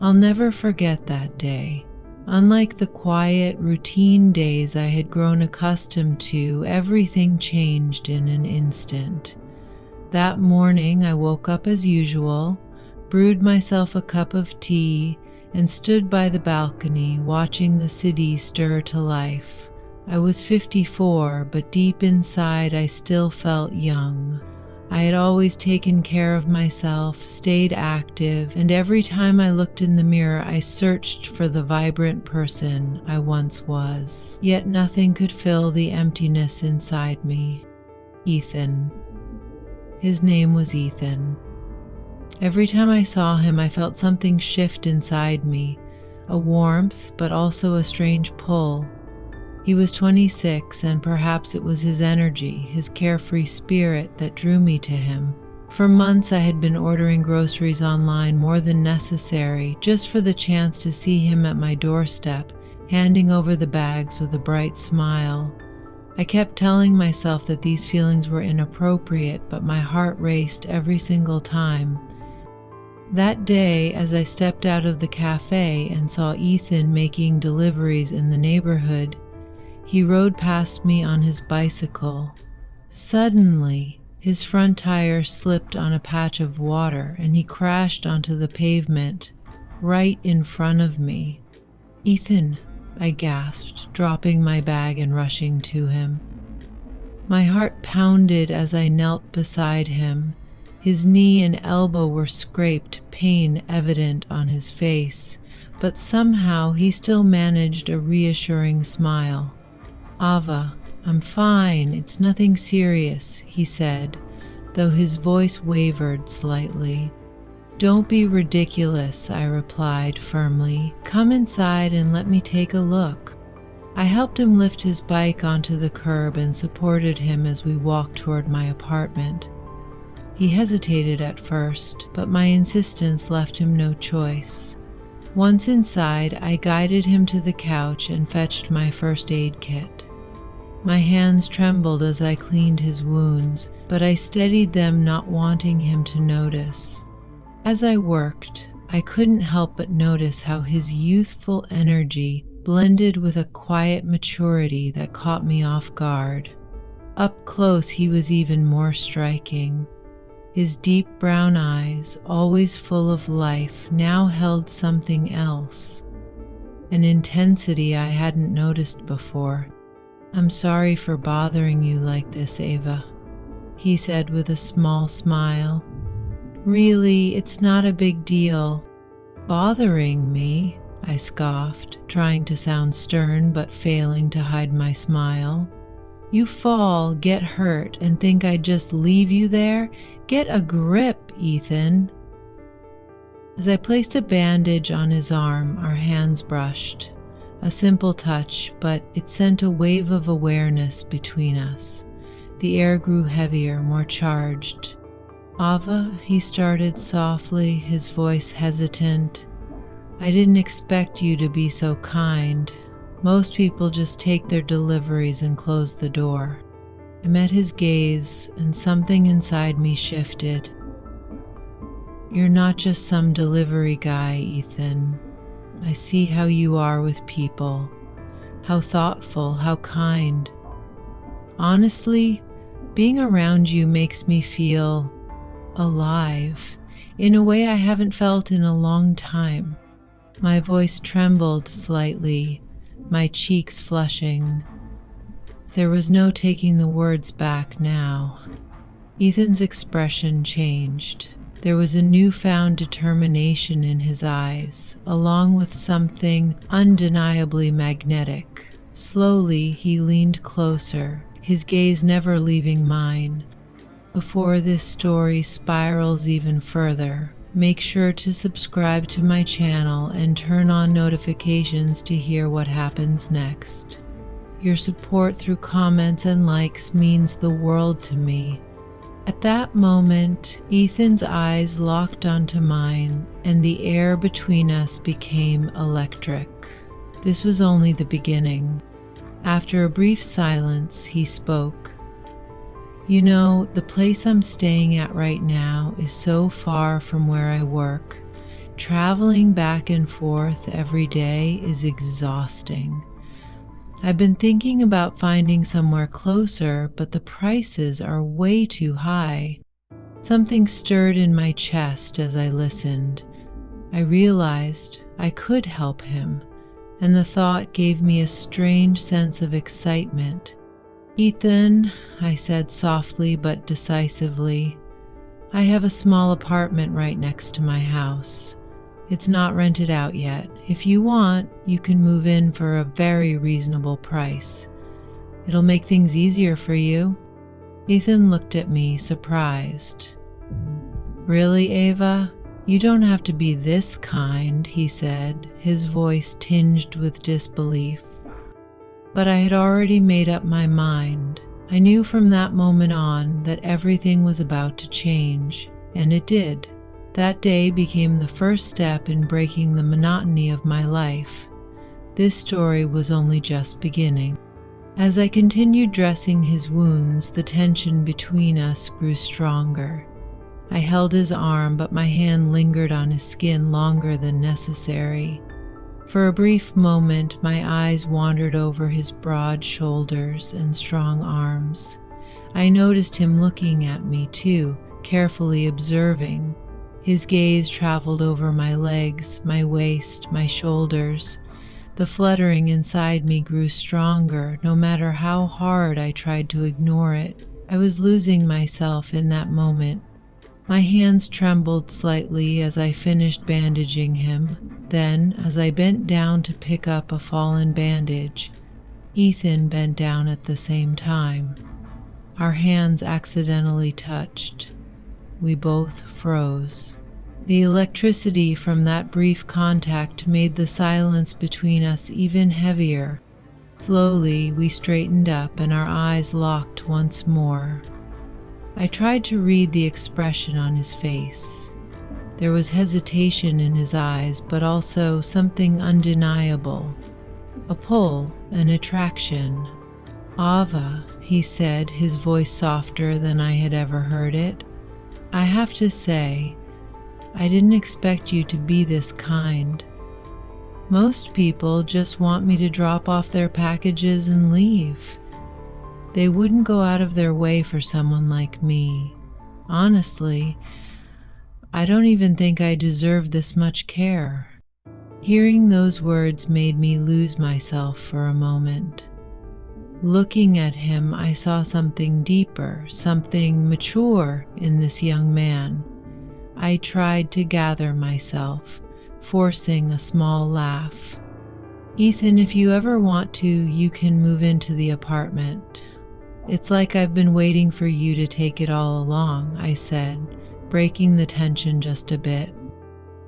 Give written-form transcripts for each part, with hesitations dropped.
I'll never forget that day. Unlike the quiet, routine days I had grown accustomed to, everything changed in an instant. That morning, I woke up as usual, brewed myself a cup of tea, and stood by the balcony watching the city stir to life. I was 54, but deep inside I still felt young. I had always taken care of myself, stayed active, and every time I looked in the mirror, I searched for the vibrant person I once was. Yet nothing could fill the emptiness inside me. Ethan. His name was Ethan. Every time I saw him, I felt something shift inside me, a warmth, but also a strange pull. He was 26, and perhaps it was his energy, his carefree spirit that drew me to him. For months I had been ordering groceries online more than necessary, just for the chance to see him at my doorstep, handing over the bags with a bright smile. I kept telling myself that these feelings were inappropriate, but my heart raced every single time. That day, as I stepped out of the cafe and saw Ethan making deliveries in the neighborhood, he rode past me on his bicycle. Suddenly, his front tire slipped on a patch of water and he crashed onto the pavement right in front of me. "Ethan," I gasped, dropping my bag and rushing to him. My heart pounded as I knelt beside him. His knee and elbow were scraped, pain evident on his face, but somehow he still managed a reassuring smile. "Ava, I'm fine, it's nothing serious," he said, though his voice wavered slightly. "Don't be ridiculous," I replied firmly. "Come inside and let me take a look." I helped him lift his bike onto the curb and supported him as we walked toward my apartment. He hesitated at first, but my insistence left him no choice. Once inside, I guided him to the couch and fetched my first aid kit. My hands trembled as I cleaned his wounds, but I steadied them, not wanting him to notice. As I worked, I couldn't help but notice how his youthful energy blended with a quiet maturity that caught me off guard. Up close, he was even more striking. His deep brown eyes, always full of life, now held something else, an intensity I hadn't noticed before. "I'm sorry for bothering you like this, Ava," he said with a small smile. "Really, it's not a big deal." "Bothering me?" I scoffed, trying to sound stern but failing to hide my smile. "You fall, get hurt, and think I'd just leave you there? Get a grip, Ethan." As I placed a bandage on his arm, our hands brushed. A simple touch, but it sent a wave of awareness between us. The air grew heavier, more charged. "Ava," he started softly, his voice hesitant. "I didn't expect you to be so kind. Most people just take their deliveries and close the door." I met his gaze, and something inside me shifted. "You're not just some delivery guy, Ethan. I see how you are with people, how thoughtful, how kind. Honestly, being around you makes me feel alive in a way I haven't felt in a long time." My voice trembled slightly, my cheeks flushing. There was no taking the words back now. Ethan's expression changed. There was a newfound determination in his eyes, along with something undeniably magnetic. Slowly, he leaned closer, his gaze never leaving mine. Before this story spirals even further, make sure to subscribe to my channel and turn on notifications to hear what happens next. Your support through comments and likes means the world to me. At that moment, Ethan's eyes locked onto mine, and the air between us became electric. This was only the beginning. After a brief silence, he spoke. "You know, the place I'm staying at right now is so far from where I work. traveling back and forth every day is exhausting. I've been thinking about finding somewhere closer, but the prices are way too high. Something stirred in my chest as I listened. I realized I could help him, and the thought gave me a strange sense of excitement. "Ethan," I said softly but decisively, "I have a small apartment right next to my house. It's not rented out yet. If you want, you can move in for a very reasonable price. It'll make things easier for you." Ethan looked at me, surprised. "Really, Ava? You don't have to be this kind," he said, his voice tinged with disbelief. But I had already made up my mind. I knew from that moment on that everything was about to change, and it did. That day became the first step in breaking the monotony of my life. This story was only just beginning. As I continued dressing his wounds, the tension between us grew stronger. I held his arm, but my hand lingered on his skin longer than necessary. For a brief moment, my eyes wandered over his broad shoulders and strong arms. I noticed him looking at me too, carefully observing. His gaze traveled over my legs, my waist, my shoulders. The fluttering inside me grew stronger, no matter how hard I tried to ignore it. I was losing myself in that moment. My hands trembled slightly as I finished bandaging him. Then, as I bent down to pick up a fallen bandage, Ethan bent down at the same time. Our hands accidentally touched. We both froze. The electricity from that brief contact made the silence between us even heavier. Slowly, we straightened up and our eyes locked once more. I tried to read the expression on his face. There was hesitation in his eyes, but also something undeniable. A pull, an attraction. "Ava," he said, his voice softer than I had ever heard it. "I have to say, I didn't expect you to be this kind. Most people just want me to drop off their packages and leave. They wouldn't go out of their way for someone like me. Honestly, I don't even think I deserve this much care." Hearing those words made me lose myself for a moment. Looking at him, I saw something deeper, something mature in this young man. I tried to gather myself, forcing a small laugh. "Ethan, if you ever want to, you can move into the apartment. It's like I've been waiting for you to take it all along," I said, breaking the tension just a bit.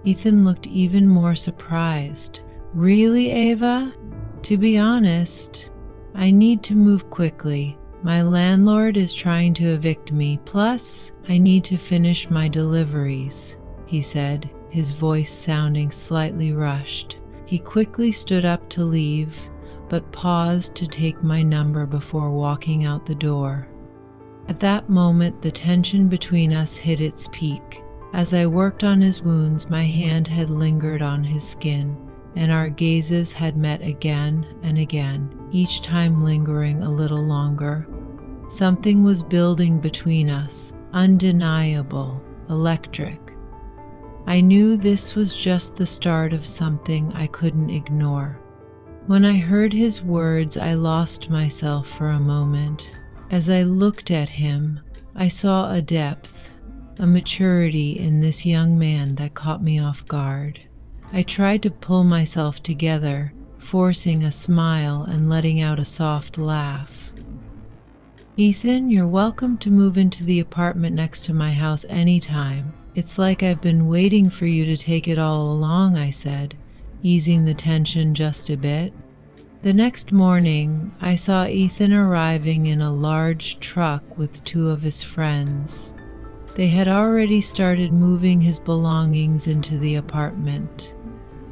Ethan looked even more surprised. "Really, Ava? To be honest, I need to move quickly. My landlord is trying to evict me, plus I need to finish my deliveries," he said, his voice sounding slightly rushed. He quickly stood up to leave, but paused to take my number before walking out the door. At that moment, the tension between us hit its peak. As I worked on his wounds, my hand had lingered on his skin, and our gazes had met again and again, each time lingering a little longer. Something was building between us, undeniable, electric. I knew this was just the start of something I couldn't ignore. When I heard his words, I lost myself for a moment. As I looked at him, I saw a depth, a maturity in this young man that caught me off guard. I tried to pull myself together, forcing a smile and letting out a soft laugh. "Ethan, you're welcome to move into the apartment next to my house anytime. It's like I've been waiting for you to take it all along," I said, easing the tension just a bit. The next morning, I saw Ethan arriving in a large truck with two of his friends. They had already started moving his belongings into the apartment.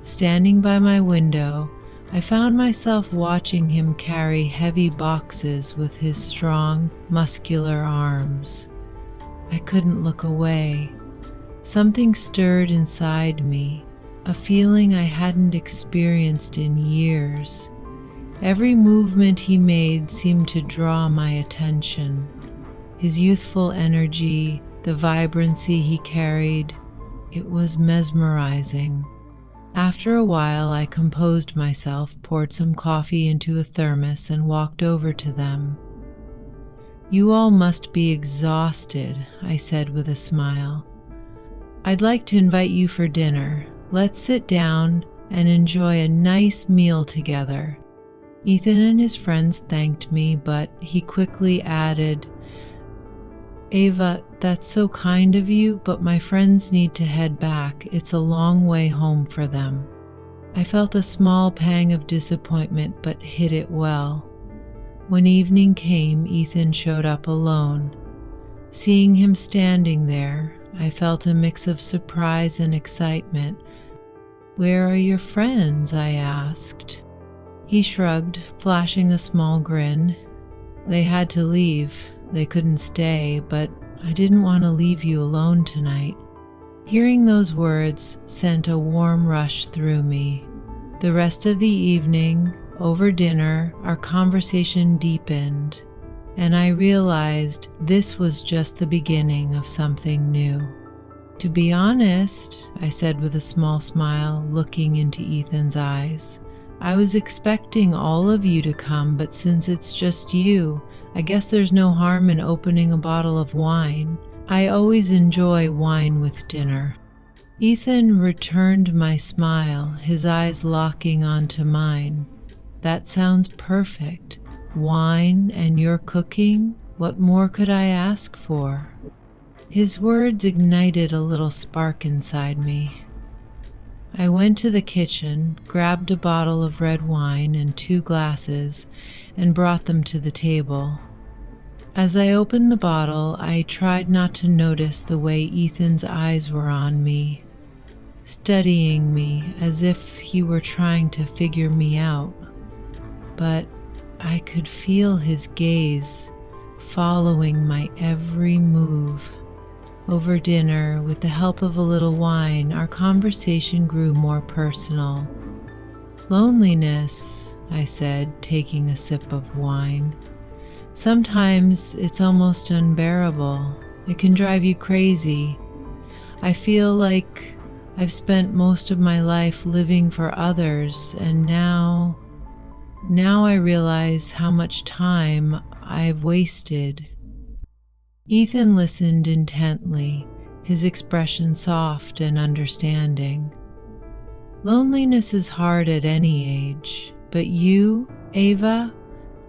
Standing by my window, I found myself watching him carry heavy boxes with his strong, muscular arms. I couldn't look away. Something stirred inside me, a feeling I hadn't experienced in years. Every movement he made seemed to draw my attention. His youthful energy, the vibrancy he carried, it was mesmerizing. After a while, I composed myself, poured some coffee into a thermos, and walked over to them. "You all must be exhausted," I said with a smile. "I'd like to invite you for dinner. Let's sit down and enjoy a nice meal together." Ethan and his friends thanked me, but he quickly added, "Ava, that's so kind of you, but my friends need to head back. It's a long way home for them." I felt a small pang of disappointment, but hid it well. When evening came, Ethan showed up alone. Seeing him standing there, I felt a mix of surprise and excitement. "Where are your friends?" I asked. He shrugged, flashing a small grin. "They had to leave. They couldn't stay, but I didn't want to leave you alone tonight." Hearing those words sent a warm rush through me. The rest of the evening, over dinner, our conversation deepened, and I realized this was just the beginning of something new. "To be honest," I said with a small smile, looking into Ethan's eyes, "I was expecting all of you to come, but since it's just you, I guess there's no harm in opening a bottle of wine. I always enjoy wine with dinner." Ethan returned my smile, his eyes locking onto mine. "That sounds perfect. Wine and your cooking? What more could I ask for?" His words ignited a little spark inside me. I went to the kitchen, grabbed a bottle of red wine and 2 glasses, and brought them to the table. As I opened the bottle, I tried not to notice the way Ethan's eyes were on me, studying me as if he were trying to figure me out. But I could feel his gaze following my every move. Over dinner, with the help of a little wine, our conversation grew more personal. "Loneliness," I said, taking a sip of wine. "Sometimes it's almost unbearable. It can drive you crazy. I feel like I've spent most of my life living for others, and now I realize how much time I've wasted." Ethan listened intently, his expression soft and understanding. "Loneliness is hard at any age, but you, Ava,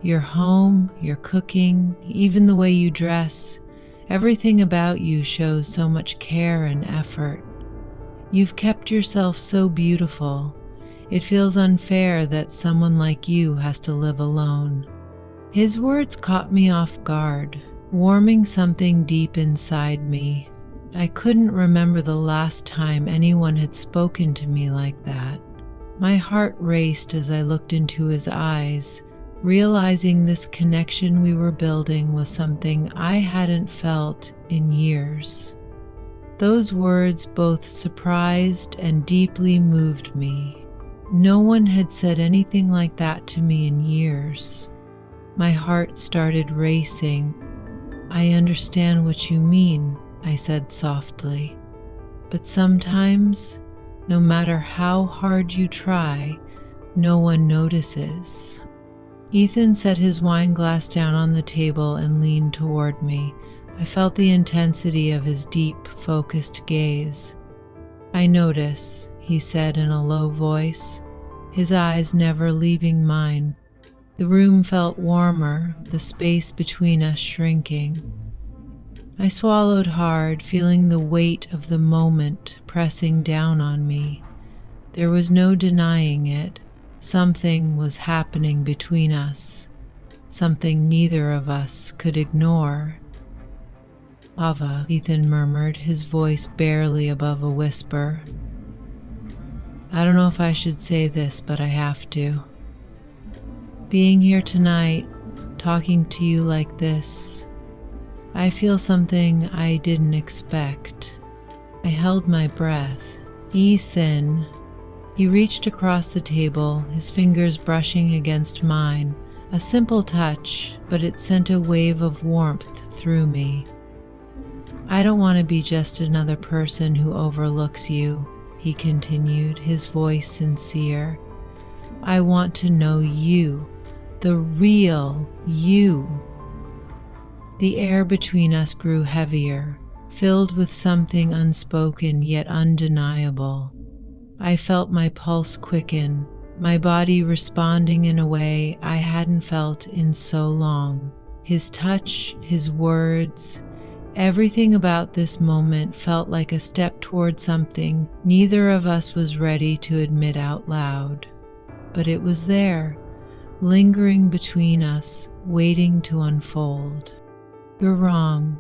your home, your cooking, even the way you dress, everything about you shows so much care and effort. You've kept yourself so beautiful. It feels unfair that someone like you has to live alone." His words caught me off guard, warming something deep inside me. I couldn't remember the last time anyone had spoken to me like that. My heart raced as I looked into his eyes, realizing this connection we were building was something I hadn't felt in years. Those words both surprised and deeply moved me. No one had said anything like that to me in years. My heart started racing. "I understand what you mean," I said softly. "But sometimes, no matter how hard you try, no one notices." Ethan set his wine glass down on the table and leaned toward me. I felt the intensity of his deep, focused gaze. "I notice," he said in a low voice, his eyes never leaving mine. The room felt warmer, the space between us shrinking. I swallowed hard, feeling the weight of the moment pressing down on me. There was no denying it. Something was happening between us, something neither of us could ignore. "Ava," Ethan murmured, his voice barely above a whisper. "I don't know if I should say this, but I have to. Being here tonight, talking to you like this, I feel something I didn't expect." I held my breath. "Ethan," He reached across the table, his fingers brushing against mine. A simple touch, but it sent a wave of warmth through me. "I don't want to be just another person who overlooks you," he continued, his voice sincere. "I want to know you, the real you." The air between us grew heavier, filled with something unspoken yet undeniable. I felt my pulse quicken, my body responding in a way I hadn't felt in so long. His touch, his words, everything about this moment felt like a step toward something neither of us was ready to admit out loud. But it was there, lingering between us, waiting to unfold. "You're wrong,"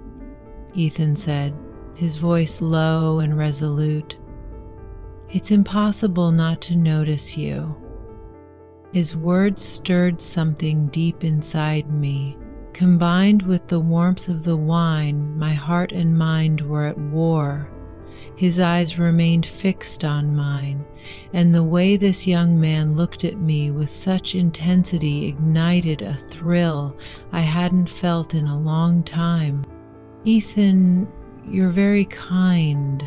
Ethan said, his voice low and resolute. "It's impossible not to notice you." His words stirred something deep inside me. Combined with the warmth of the wine, my heart and mind were at war. His eyes remained fixed on mine, and the way this young man looked at me with such intensity ignited a thrill I hadn't felt in a long time. "Ethan, you're very kind,"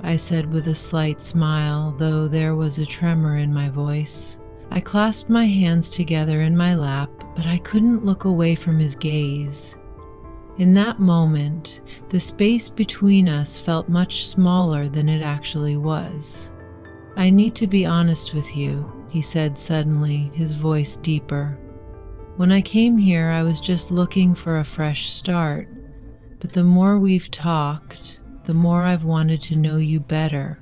I said with a slight smile, though there was a tremor in my voice. I clasped my hands together in my lap, but I couldn't look away from his gaze. In that moment, the space between us felt much smaller than it actually was. "I need to be honest with you," he said suddenly, his voice deeper. "When I came here, I was just looking for a fresh start, but the more we've talked, the more I've wanted to know you better.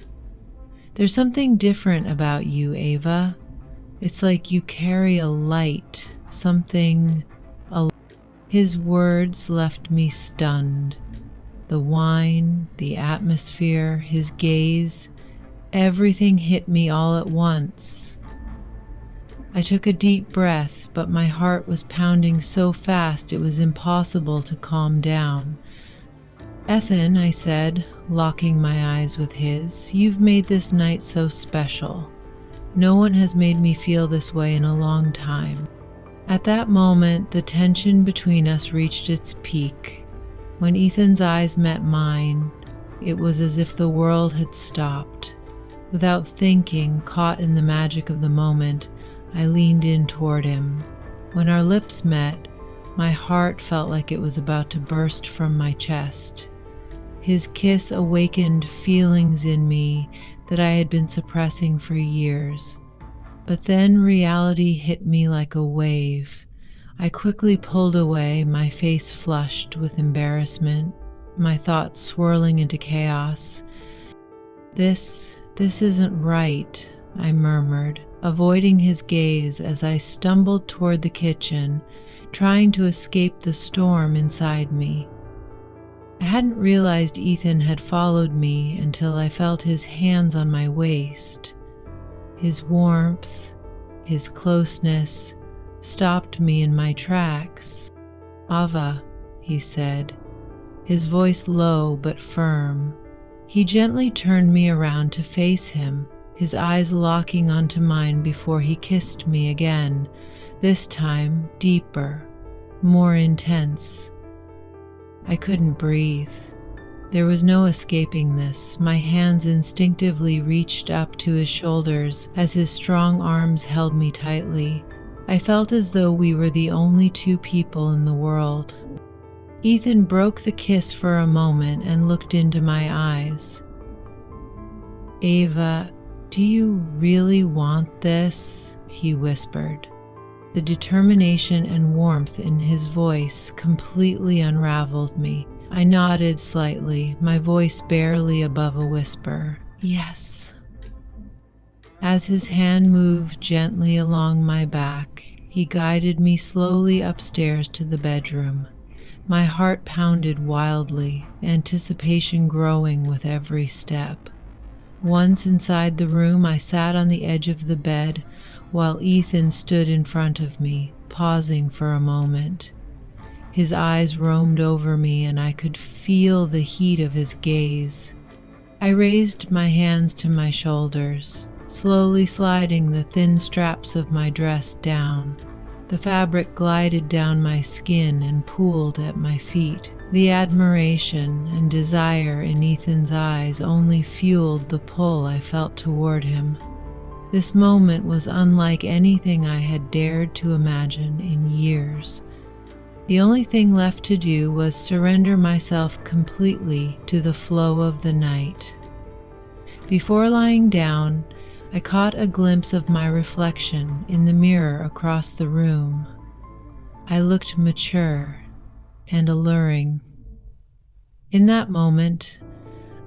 There's something different about you, Ava. It's like you carry a light, something." His words left me stunned. The wine, the atmosphere, his gaze, everything hit me all at once. I took a deep breath, but my heart was pounding so fast it was impossible to calm down. "Ethan," I said, locking my eyes with his, "you've made this night so special. No one has made me feel this way in a long time." At that moment, the tension between us reached its peak. When Ethan's eyes met mine, it was as if the world had stopped. Without thinking, caught in the magic of the moment, I leaned in toward him. When our lips met, my heart felt like it was about to burst from my chest. His kiss awakened feelings in me that I had been suppressing for years. But then reality hit me like a wave. I quickly pulled away, my face flushed with embarrassment, my thoughts swirling into chaos. This isn't right," I murmured, avoiding his gaze as I stumbled toward the kitchen, trying to escape the storm inside me. I hadn't realized Ethan had followed me until I felt his hands on my waist. His warmth, his closeness, stopped me in my tracks. "Ava," he said, his voice low but firm. He gently turned me around to face him, his eyes locking onto mine before he kissed me again, this time deeper, more intense. I couldn't breathe. There was no escaping this. My hands instinctively reached up to his shoulders as his strong arms held me tightly. I felt as though we were the only two people in the world. Ethan broke the kiss for a moment and looked into my eyes. "Ava, do you really want this?" he whispered. The determination and warmth in his voice completely unraveled me. I nodded slightly, my voice barely above a whisper. "Yes." As his hand moved gently along my back, he guided me slowly upstairs to the bedroom. My heart pounded wildly, anticipation growing with every step. Once inside the room, I sat on the edge of the bed while Ethan stood in front of me, pausing for a moment. His eyes roamed over me and I could feel the heat of his gaze. I raised my hands to my shoulders, slowly sliding the thin straps of my dress down. The fabric glided down my skin and pooled at my feet. The admiration and desire in Ethan's eyes only fueled the pull I felt toward him. This moment was unlike anything I had dared to imagine in years. The only thing left to do was surrender myself completely to the flow of the night. Before lying down, I caught a glimpse of my reflection in the mirror across the room. I looked mature and alluring. In that moment,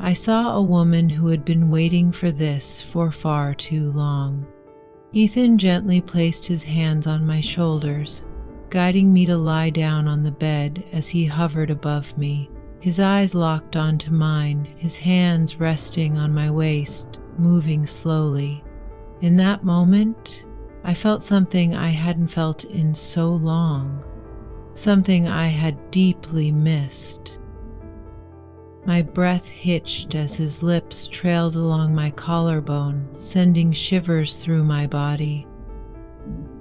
I saw a woman who had been waiting for this for far too long. Ethan gently placed his hands on my shoulders, guiding me to lie down on the bed as he hovered above me. His eyes locked onto mine, his hands resting on my waist, moving slowly. In that moment, I felt something I hadn't felt in so long, something I had deeply missed. My breath hitched as his lips trailed along my collarbone, sending shivers through my body.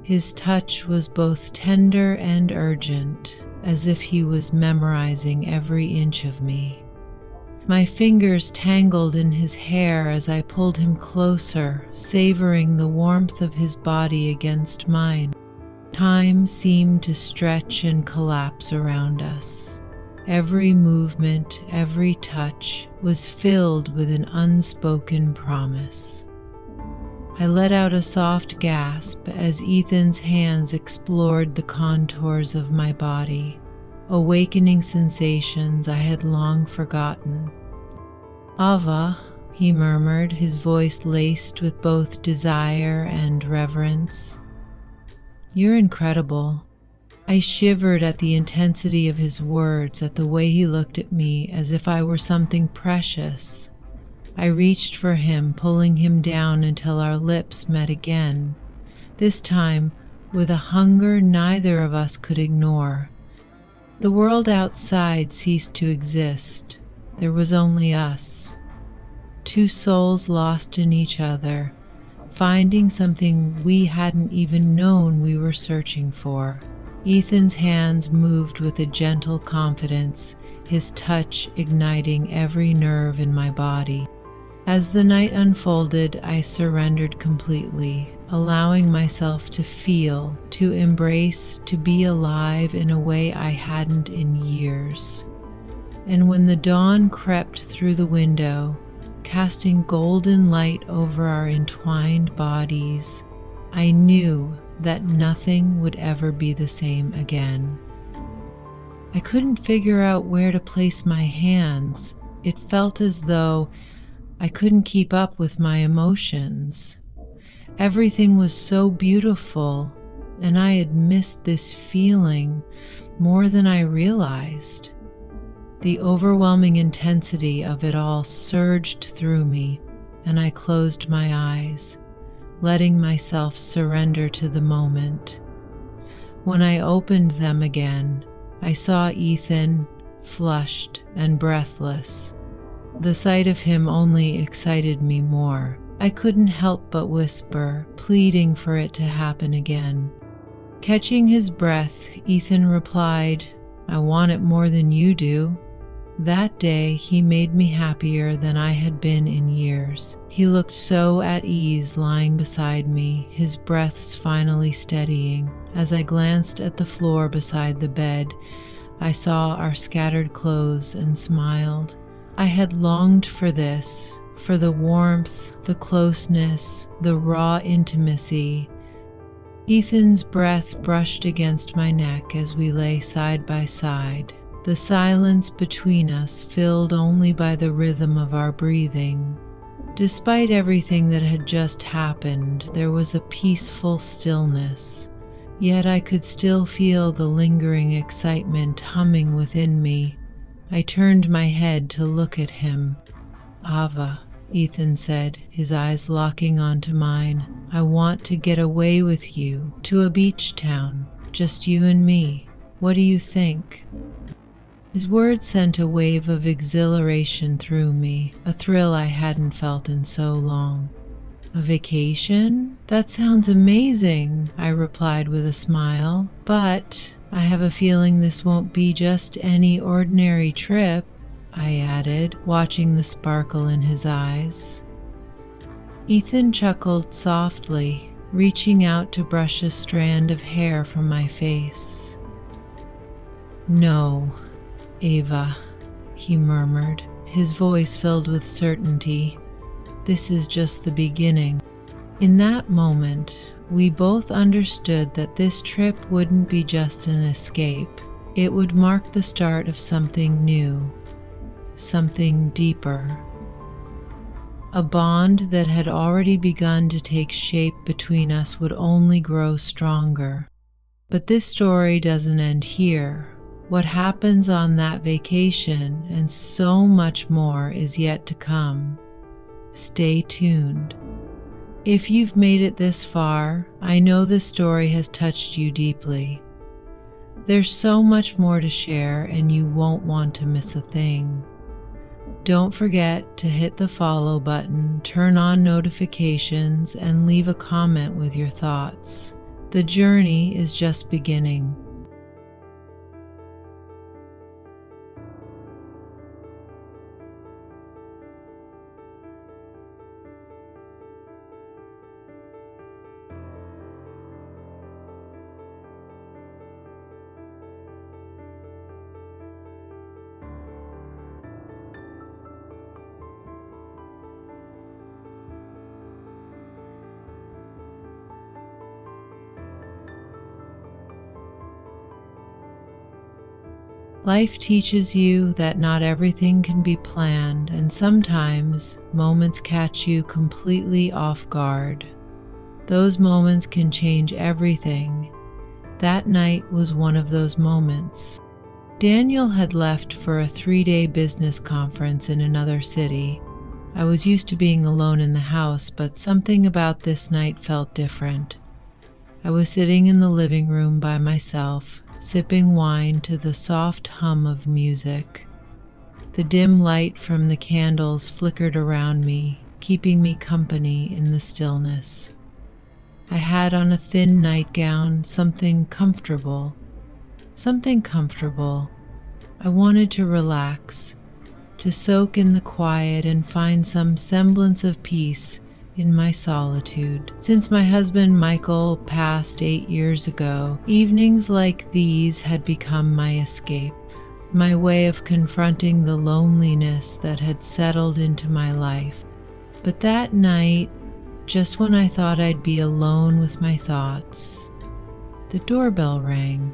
His touch was both tender and urgent, as if he was memorizing every inch of me. My fingers tangled in his hair as I pulled him closer, savoring the warmth of his body against mine. Time seemed to stretch and collapse around us. Every movement, every touch was filled with an unspoken promise. I let out a soft gasp as Ethan's hands explored the contours of my body, awakening sensations I had long forgotten. "Ava," he murmured, his voice laced with both desire and reverence. "You're incredible." I shivered at the intensity of his words, at the way he looked at me as if I were something precious. I reached for him, pulling him down until our lips met again, this time with a hunger neither of us could ignore. The world outside ceased to exist. There was only us, two souls lost in each other, finding something we hadn't even known we were searching for. Ethan's hands moved with a gentle confidence, his touch igniting every nerve in my body. As the night unfolded, I surrendered completely, allowing myself to feel, to embrace, to be alive in a way I hadn't in years. And when the dawn crept through the window, casting golden light over our entwined bodies, I knew that nothing would ever be the same again. I couldn't figure out where to place my hands. It felt as though I couldn't keep up with my emotions. Everything was so beautiful, and I had missed this feeling more than I realized. The overwhelming intensity of it all surged through me, and I closed my eyes, letting myself surrender to the moment. When I opened them again, I saw Ethan, flushed and breathless. The sight of him only excited me more. I couldn't help but whisper, pleading for it to happen again. Catching his breath, Ethan replied, "I want it more than you do." That day, he made me happier than I had been in years. He looked so at ease lying beside me, his breaths finally steadying. As I glanced at the floor beside the bed, I saw our scattered clothes and smiled. I had longed for this, for the warmth, the closeness, the raw intimacy. Ethan's breath brushed against my neck as we lay side by side, the silence between us filled only by the rhythm of our breathing. Despite everything that had just happened, there was a peaceful stillness, yet I could still feel the lingering excitement humming within me. I turned my head to look at him. "Ava," Ethan said, his eyes locking onto mine, "I want to get away with you, to a beach town, just you and me. What do you think?" His words sent a wave of exhilaration through me, a thrill I hadn't felt in so long. A vacation? That sounds amazing, I replied with a smile. But I have a feeling this won't be just any ordinary trip, I added, watching the sparkle in his eyes. Ethan chuckled softly, reaching out to brush a strand of hair from my face. No, Ava, he murmured, his voice filled with certainty. This is just the beginning. In that moment, we both understood that this trip wouldn't be just an escape. It would mark the start of something new, something deeper. A bond that had already begun to take shape between us would only grow stronger. But this story doesn't end here. What happens on that vacation and so much more is yet to come. Stay tuned. If you've made it this far, I know this story has touched you deeply. There's so much more to share, and you won't want to miss a thing. Don't forget to hit the follow button, turn on notifications, and leave a comment with your thoughts. The journey is just beginning. Life teaches you that not everything can be planned, and sometimes moments catch you completely off guard. Those moments can change everything. That night was one of those moments. Daniel had left for a 3-day business conference in another city. I was used to being alone in the house, but something about this night felt different. I was sitting in the living room by myself, sipping wine to the soft hum of music. The dim light from the candles flickered around me, keeping me company in the stillness. I had on a thin nightgown, something comfortable. I wanted to relax, to soak in the quiet and find some semblance of peace in my solitude. Since my husband Michael passed 8 years ago, evenings like these had become my escape, my way of confronting the loneliness that had settled into my life. But that night, just when I thought I'd be alone with my thoughts, the doorbell rang.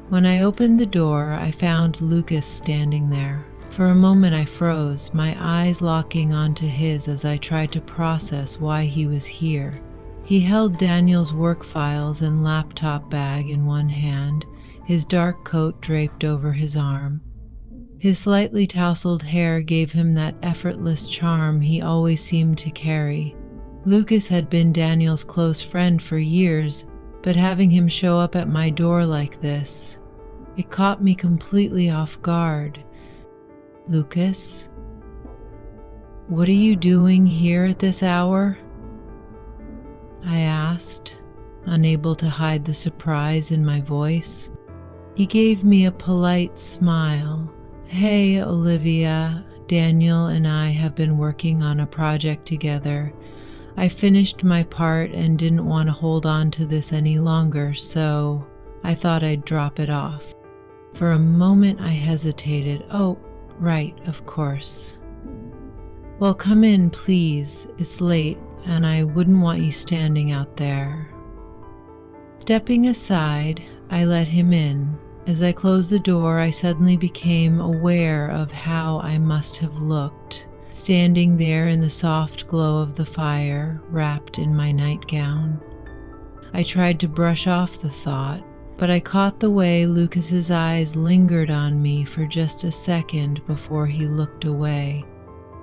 When I opened the door, I found Lucas standing there. For a moment I froze, my eyes locking onto his as I tried to process why he was here. He held Daniel's work files and laptop bag in one hand, his dark coat draped over his arm. His slightly tousled hair gave him that effortless charm he always seemed to carry. Lucas had been Daniel's close friend for years, but having him show up at my door like this, it caught me completely off guard. Lucas, what are you doing here at this hour? I asked, unable to hide the surprise in my voice. He gave me a polite smile. Hey, Olivia, Daniel and I have been working on a project together. I finished my part and didn't want to hold on to this any longer, so I thought I'd drop it off. For a moment I hesitated. Oh, right, of course. Well, come in, please. It's late, and I wouldn't want you standing out there. Stepping aside, I let him in. As I closed the door, I suddenly became aware of how I must have looked, standing there in the soft glow of the fire, wrapped in my nightgown. I tried to brush off the thought, but I caught the way Lucas's eyes lingered on me for just a second before he looked away.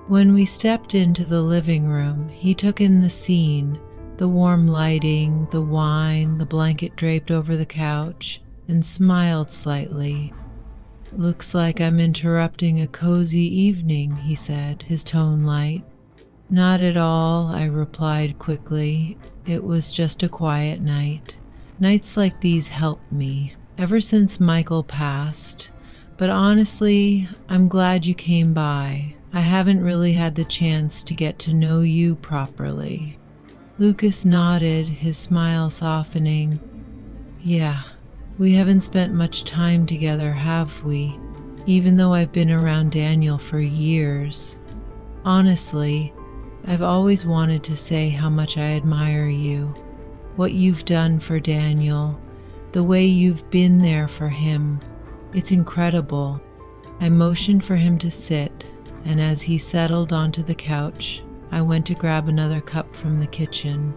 When we stepped into the living room, he took in the scene, the warm lighting, the wine, the blanket draped over the couch, and smiled slightly. Looks like I'm interrupting a cozy evening, he said, his tone light. Not at all, I replied quickly. It was just a quiet night. Nights like these help me, ever since Michael passed. But honestly, I'm glad you came by. I haven't really had the chance to get to know you properly. Lucas nodded, his smile softening. Yeah, we haven't spent much time together, have we? Even though I've been around Daniel for years. Honestly, I've always wanted to say how much I admire you, what you've done for Daniel, the way you've been there for him. It's incredible. I motioned for him to sit, and as he settled onto the couch, I went to grab another cup from the kitchen.